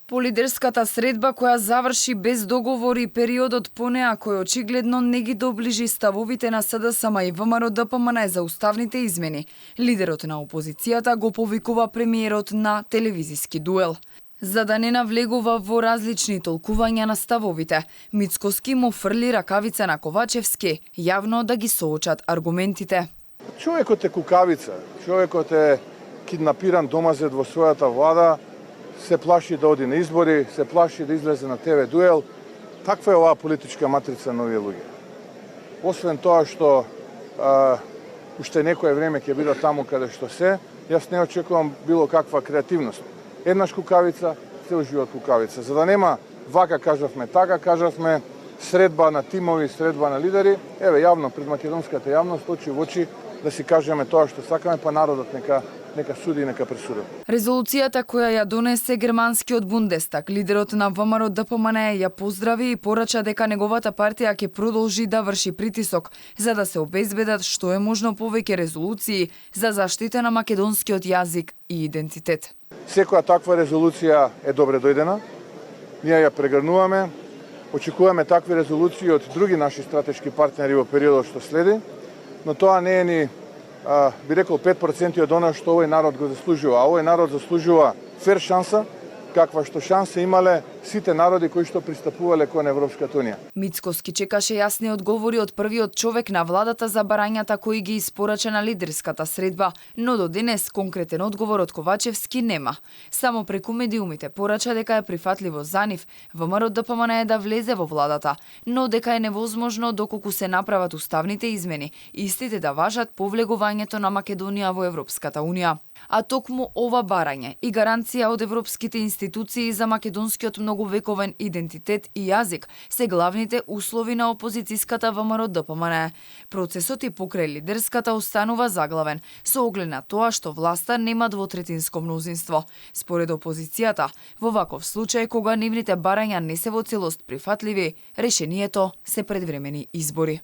По лидерската средба која заврши без договор и периодот по неа кој очигледно не ги доближи ставовите на СДСМ и ВМРО ДПМН за уставните измени, лидерот на опозицијата го повикува премиерот на телевизиски дуел. За да не навлегува во различни толкувања на ставовите, Мицкоски му фрли ракавица на Ковачевски, јавно да ги соочат аргументите. Човекот е кукавица, човекот е киднапиран домазет во својата влада, се плаши да оди на избори, се плаши да излезе на ТВ дуел. Таква е оваа политичка матрица на овие луѓе. Освен тоа што уште некое време ќе бидат таму каде што се, јас не очекувам било каква креативност. Еднаш кукавица, цел живот кукавица. За да нема вака кажавме, така кажавме, средба на тимови, средба на лидери, еве јавно пред македонската јавност, очи во очи, да си кажеме тоа што сакаме, па народот нека суди и нека пресуди. Резолуцијата која ја донесе германскиот Бундестаг, лидерот на ВМРО ДПМН ја поздрави и порача дека неговата партија ќе продолжи да врши притисок за да се обезбедат што е можно повеќе резолуции за заштита на македонскиот јазик и идентитет. Секоја таква резолуција е добре дојдена. Ние ја прегрнуваме. Очекуваме такви резолуции од други наши стратешки партнери во периодот што следи, но тоа не е ни би рекол 5% од она што овој народ го заслужува. А овој народ заслужува фер шанса, каква што шанса имале сите народи кои што пристапувале кон Европската унија. Мицкоски чекаше јасни одговори од првиот човек на владата за барањата кои ги испорача на лидерската средба, но до денес конкретен одговор од Ковачевски нема. Само преку медиумите порача дека е прифатливо за нив ВМРО ДПМН да влезе во владата, но дека е невозможно доколку се направат уставните измени, истите да важат по влегувањето на Македонија во Европската унија. А токму ова барање и гаранција од европските институции за македонскиот многовековен идентитет и јазик се главните услови на опозицијската ВМРО ДПМН. Процесот и покрај лидерската останува заглавен, со оглед на тоа што власта нема двотретинско мнозинство. Според опозицијата, во ваков случај кога нивните барања не се во целост прифатливи, решението се предвремени избори.